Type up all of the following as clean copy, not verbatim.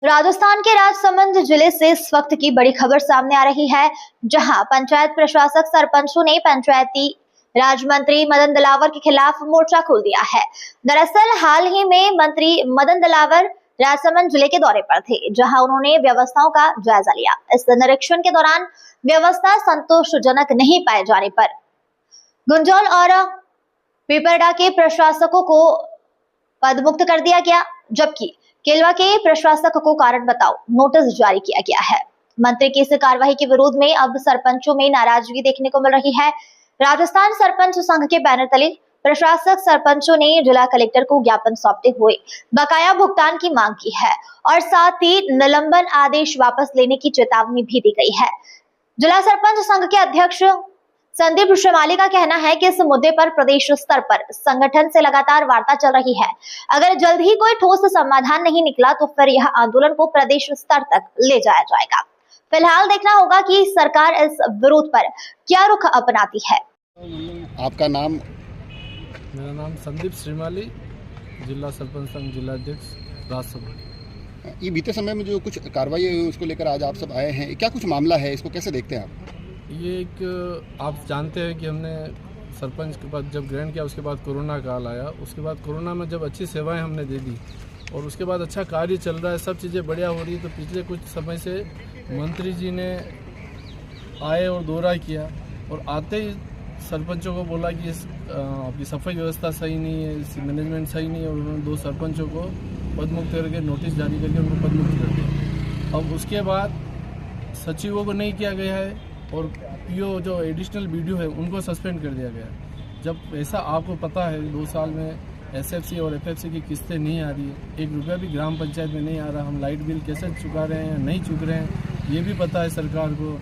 राजस्थान के राजसमंद जिले से इस वक्त की बड़ी खबर सामने आ रही है, जहां पंचायत प्रशासक सरपंचों ने पंचायती राज मंत्री मदन दिलावर के खिलाफ मोर्चा खोल दिया है। दरअसल हाल ही में मंत्री मदन दिलावर राजसमंद जिले के दौरे पर थे, जहां उन्होंने व्यवस्थाओं का जायजा लिया। इस निरीक्षण के दौरान व्यवस्था संतोषजनक नहीं पाए जाने पर गुंजौल और पिपरडा के प्रशासकों को पदमुक्त कर दिया गया, जबकि केलवा के प्रशासक को कारण बताओ नोटिस जारी किया गया है। मंत्री की इस कार्रवाई के विरोध में अब सरपंचों में नाराजगी देखने को मिल रही है। राजस्थान सरपंच संघ के बैनर तले प्रशासक सरपंचों ने जिला कलेक्टर को ज्ञापन सौंपते हुए बकाया भुगतान की मांग की है और साथ ही निलंबन आदेश वापस लेने की चेतावनी भी दी गई है। जिला सरपंच संघ के अध्यक्ष संदीप श्रीमाली का कहना है कि इस मुद्दे पर प्रदेश स्तर पर संगठन से लगातार वार्ता चल रही है। अगर जल्द ही कोई ठोस समाधान नहीं निकला तो फिर यह आंदोलन को प्रदेश स्तर तक ले जाया जाएगा। फिलहाल देखना होगा कि सरकार इस विरोध पर क्या रुख अपनाती है। आपका नाम? मेरा नाम संदीप श्रीमाली, जिला सरपंच संघ जिलाध्यक्ष राजसमंद। ये बीते समय में जो कुछ कार्रवाई हुई उसको लेकर आज आप सब आए हैं, क्या कुछ मामला है, इसको कैसे देखते हैं आप? ये एक आप जानते हैं कि हमने सरपंच के बाद जब ग्रहण किया उसके बाद कोरोना काल आया, उसके बाद कोरोना में जब अच्छी सेवाएं हमने दे दी और उसके बाद अच्छा कार्य चल रहा है, सब चीज़ें बढ़िया हो रही है, तो पिछले कुछ समय से मंत्री जी ने आए और दौरा किया और आते ही सरपंचों को बोला कि आपकी सफाई व्यवस्था सही नहीं है, इसकी मैनेजमेंट सही नहीं है, और उन्होंने 2 सरपंचों को पदमुक्त करके नोटिस जारी करके उनको पदमुक्त कर दिया। अब उसके बाद सचिवों को नहीं किया गया है और पीओ जो एडिशनल बीडीओ है उनको सस्पेंड कर दिया गया। जब ऐसा आपको पता है 2 साल में एसएफसी और एफएफसी की किस्तें नहीं आ रही है, 1 रुपया भी ग्राम पंचायत में नहीं आ रहा, हम लाइट बिल कैसे चुका रहे हैं या नहीं चुक रहे हैं ये भी पता है सरकार को।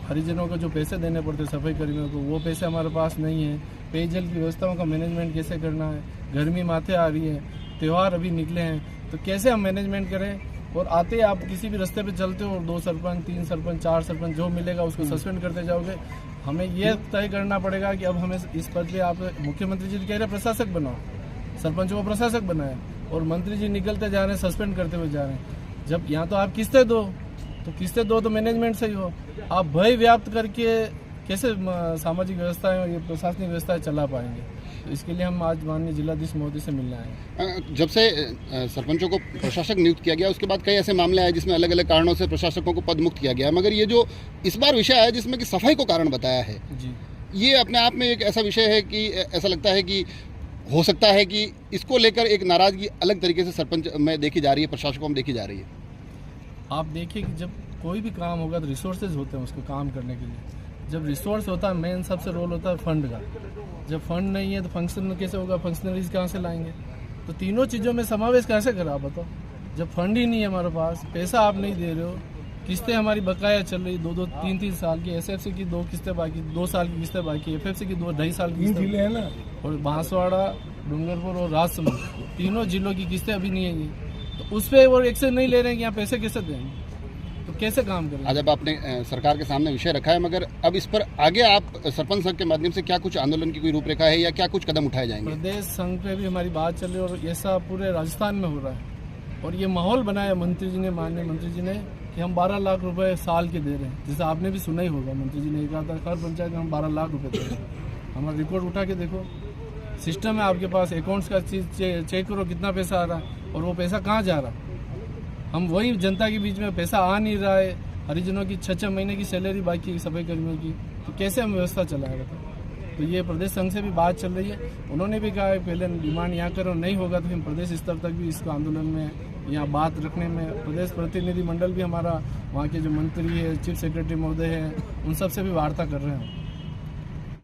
हरिजनों को जो पैसे देने पड़ते हैं सफाई कर्मियों को, वो पैसे हमारे पास नहीं है। पेयजल की व्यवस्थाओं का मैनेजमेंट कैसे करना है, गर्मी माथे आ रही है, त्यौहार अभी निकले हैं, तो कैसे हम मैनेजमेंट करें। और आते ही आप किसी भी रास्ते पे चलते हो 2 सरपंच 3 सरपंच 4 सरपंच जो मिलेगा उसको सस्पेंड करते जाओगे। हमें ये तय करना पड़ेगा कि अब हमें इस पद पे आप मुख्यमंत्री जी कह रहे हैं प्रशासक बनाओ, सरपंचों को प्रशासक बनाए और मंत्री जी निकलते जा रहे हैं, सस्पेंड करते हुए जा रहे हैं। जब यहाँ तो आप किस्तें दो तो मैनेजमेंट सही हो, आप भय व्याप्त करके कैसे सामाजिक व्यवस्थाएं और ये प्रशासनिक व्यवस्थाएं चला पाएंगे। तो इसके लिए हम आज माननीय जिलाधीश महोदय से मिलने आए। जब से सरपंचों को प्रशासक नियुक्त किया गया उसके बाद कई ऐसे मामले आए जिसमें अलग अलग कारणों से प्रशासकों को पद मुक्त किया गया, मगर ये जो इस बार विषय आया जिसमें कि सफाई को कारण बताया है जी, ये अपने आप में एक ऐसा विषय है कि ऐसा लगता है कि हो सकता है कि इसको लेकर एक नाराजगी अलग तरीके से सरपंच में देखी जा रही है, प्रशासकों में देखी जा रही है। आप देखिए कि जब कोई भी काम होगा तो रिसोर्सेज होते हैं उसको काम करने के लिए। जब रिसोर्स होता है मेन सबसे रोल होता है फंड का। जब फंड नहीं है तो फंक्शन कैसे होगा, फंक्शनरीज कहाँ से लाएंगे। तो तीनों चीज़ों में समावेश कैसे करा आप बताओ। जब फंड ही नहीं है हमारे पास, पैसा आप नहीं दे रहे हो, किस्तें हमारी बकाया चल रही 2-2 3-3 साल की, एसएफसी की 2 किस्तें बाकी, 2 साल की किस्तें बाकी, एफएफसी की 2-2.5 साल की किस्तें है ना, और बांसवाड़ा, डूंगरपुर और राजसमंद तीनों जिलों की किस्तें अभी नहीं है। तो उस पर वो एक्शन नहीं ले रहे हैं कि यहाँ पैसे कैसे देंगे, तो कैसे काम करें। आज अब आपने सरकार के सामने विषय रखा है, मगर अब इस पर आगे आप सरपंच संघ के माध्यम से क्या कुछ आंदोलन की कोई रूपरेखा है या क्या कुछ कदम उठाए जाएंगे? प्रदेश संघ पे भी हमारी बात चल रही है और ऐसा पूरे राजस्थान में हो रहा है। और ये माहौल बनाया मंत्री जी ने, माननीय मंत्री जी ने, कि हम 12 लाख रुपए साल के दे रहे हैं। जैसे आपने भी सुना ही होगा, मंत्री जी ने कहा था हर पंचायत में हम 12 लाख रुपए दे रहे हैं। हमारा रिकॉर्ड उठा के देखो, सिस्टम है आपके पास, अकाउंट्स का चीज़ चेक करो कितना पैसा आ रहा है और वो पैसा कहाँ जा रहा है। हम वही जनता के बीच में पैसा आ नहीं रहा है, हरिजनों की 6-6 महीने की सैलरी बाकी है सफाई कर्मियों की, तो कैसे हम व्यवस्था चलाएगा। तो ये प्रदेश संघ से भी बात चल रही है। उन्होंने भी कहा है पहले डिमांड यहाँ करो, नहीं होगा तो हम प्रदेश स्तर तक भी इसको आंदोलन में यहाँ बात रखने में, प्रदेश प्रतिनिधि मंडल भी हमारा, वहाँ के जो मंत्री है, चीफ सेक्रेटरी महोदय हैं, उन सब से भी वार्ता कर रहे हैं।